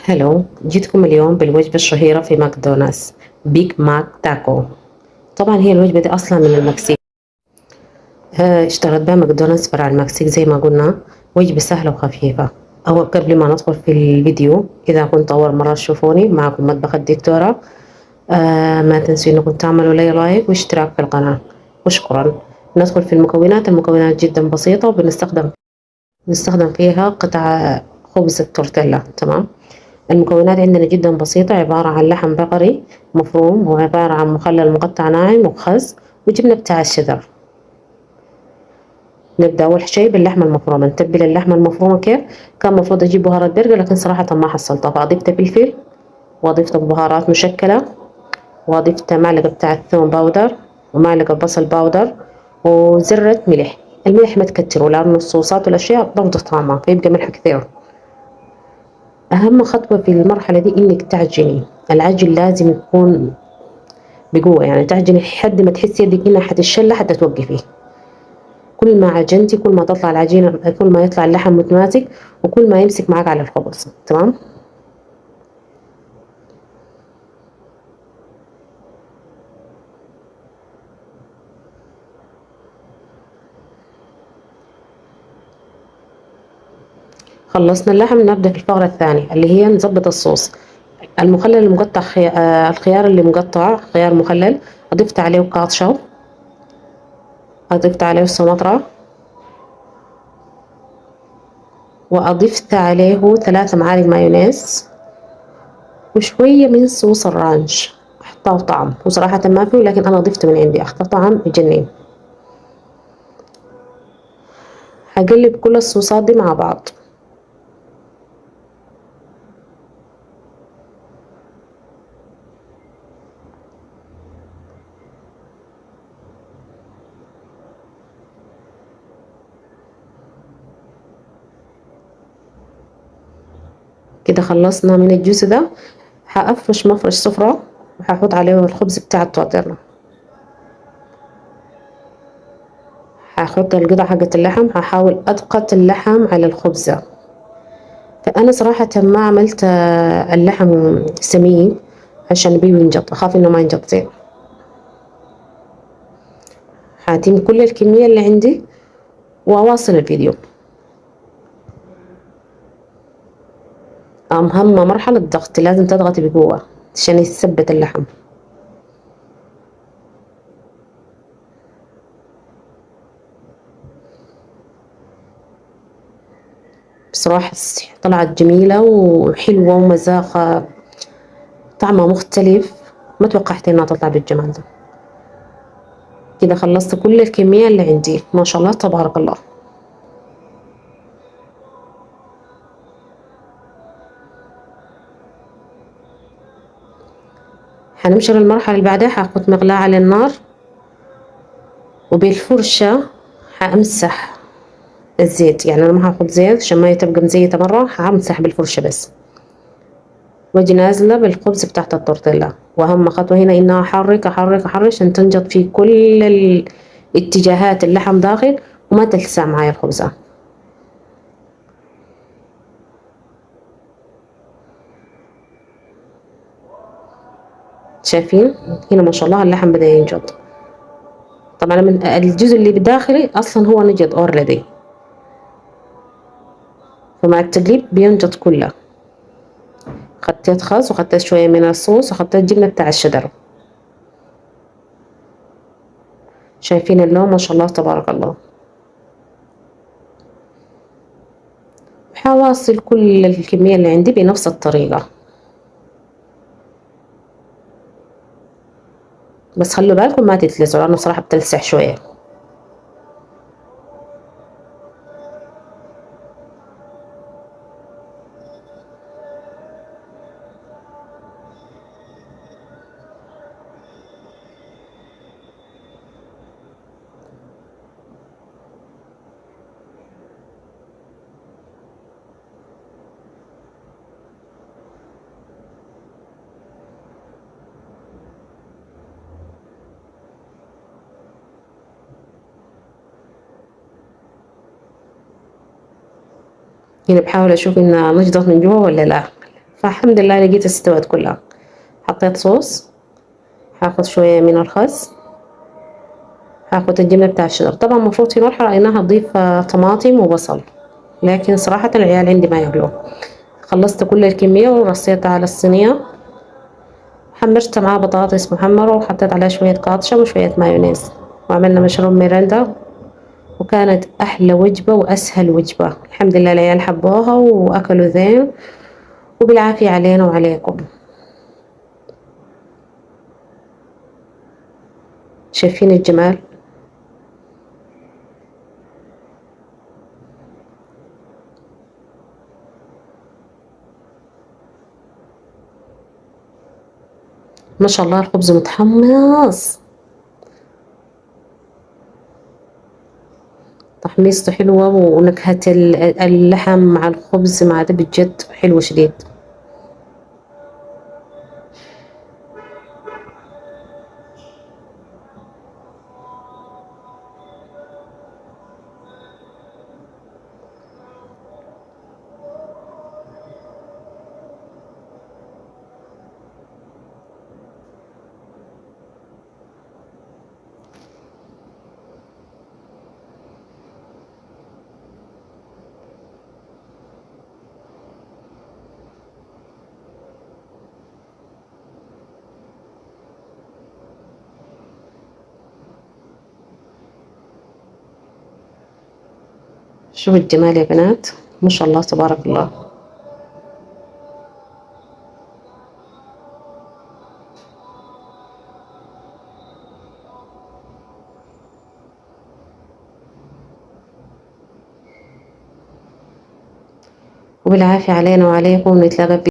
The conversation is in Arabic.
هلو، جيتكم اليوم بالوجبة الشهيرة في ماكدونالدز، بيج ماك تاكو. طبعا هي الوجبة دي أصلا من المكسيك. اشتغلت بها ماكدونالدز فرع المكسيك زي ما قلنا. وجبة سهلة وخفيفة. أو قبل ما ندخل في الفيديو، إذا كنت أول مرة تشوفوني، معكم مطبخ الدكتورة. ما تنسوا إنكم تعملوا لي لايك واشتراك في القناة. وشكرا. ندخل في المكونات جدا بسيطة، وبنستخدم فيها قطع خبز التورتيلا. تمام. المكونات عندنا جدا بسيطة، عبارة عن لحم بقري مفروم، وعبارة عن مخلل مقطع ناعم وخس وجبنة بتاع الشيدر. نبدأ أول شيء باللحمة المفرومة. نتبل اللحمة المفرومة كيف؟ كان مفروض أجيب بهارات برجر، لكن صراحة ما حصلتها، فأضفت فلفل، وأضفت بهارات مشكلة، وأضفت معلقة بتاع ثوم باودر، ومعلقة بصل باودر، وزرة ملح. الملح ما تكتروا، لأن الصوصات والأشياء بتضبط طعمها فيبقى ملح كثير. أهم خطوة في المرحلة دي إنك تعجني. العجن لازم يكون بقوة، يعني تعجني لحد ما تحسي يدك إنها حتتشل حتى توقفي. كل ما عجنتي كل ما تطلع العجينة، كل ما يطلع اللحم متماسك، وكل ما يمسك معاك على الخبز. تمام. خلصنا اللحم، نبدأ في الفقرة الثانية اللي هي نظبط الصوص. المخلل المقطع الخيار اللي مقطع خيار مخلل، أضفت عليه كاتشب، أضفت عليه السمطرة، وأضفت عليه 3 معالق مايونيز، وشوية من صوص الرانش. أحطاه طعم، وصراحة ما فيه، لكن أنا ضفته من عندي، أحطاه طعم يجنن. هقلب كل الصوصات دي مع بعض. كده خلصنا من الجوس ده. هأفرش مفرش سفرة، وهحط عليه الخبز بتاع التورتيلا. هاخد القطع حقت اللحم، هحاول أضغط اللحم على الخبزة. فأنا صراحة ما عملت اللحم سمين عشان بيه ينجط، أخاف إنه ما ينجط زين. هتم كل الكمية اللي عندي وأواصل الفيديو. أهم مرحلة الضغط، لازم تضغطي بقوة عشان يثبت اللحم. بصراحة طلعت جميلة وحلوة ومذاقها طعمها مختلف، ما توقعت انها تطلع بالجمال ده. كده خلصت كل الكمية اللي عندي، ما شاء الله تبارك الله. هنمشي للمرحلة اللي بعدها. هاخد مقلاة على النار، وبالفرشة همسح الزيت. يعني انا ما هاخد زيت عشان ما تبقى مزيتة مرة، همسح بالفرشة بس. واجي نازلة بالخبز بتاعت التورتيلا. واهم خطوة هنا انها احرك احرك احرك عشان تنجط في كل الاتجاهات اللحم داخل، وما تلسع معايا الخبزة. شايفين هنا ما شاء الله اللحم بدأ ينجط. طبعا من الجزء اللي بداخلي اصلا هو نجد اوريدي، فمع التقليب بينجط كله. خدت خس، وخدت شوية من الصوص، وخدت جبنة بتاع الشيدر. شايفين اللون ما شاء الله تبارك الله. هواصل كل الكمية اللي عندي بنفس الطريقة، بس خلوا بالكم ما تتلسعوا لأنه صراحة بتلسع شوية. هنا بحاول أشوف إنها نشضت من جوا ولا لا. فالحمد لله لقيت استوت كلها. حطيت صوص، هاخد شوية من الخس، هاخد الجبنة بتاع الشجر. طبعا المفروض في مرحلة انها اضيف طماطم وبصل، لكن صراحة العيال عندي ما ياكلوه. خلصت كل الكمية ورصيتها على الصينية، حمرت معاه بطاطس محمرة وحطيت عليها شوية كاتشب وشوية مايونيز، وعملنا مشروب ميرندا. وكانت أحلى وجبة وأسهل وجبة، الحمد لله العيال حبوها وأكلوا زين، وبالعافية علينا وعليكم. شايفين الجمال؟ ما شاء الله الخبز متحمص، تحميصته حلوة، ونكهة اللحم مع الخبز مع ده بجد حلو شديد. شوفوا الجمال يا بنات، ما شاء الله تبارك الله. وبالعافية علينا وعليكم، نتلاقى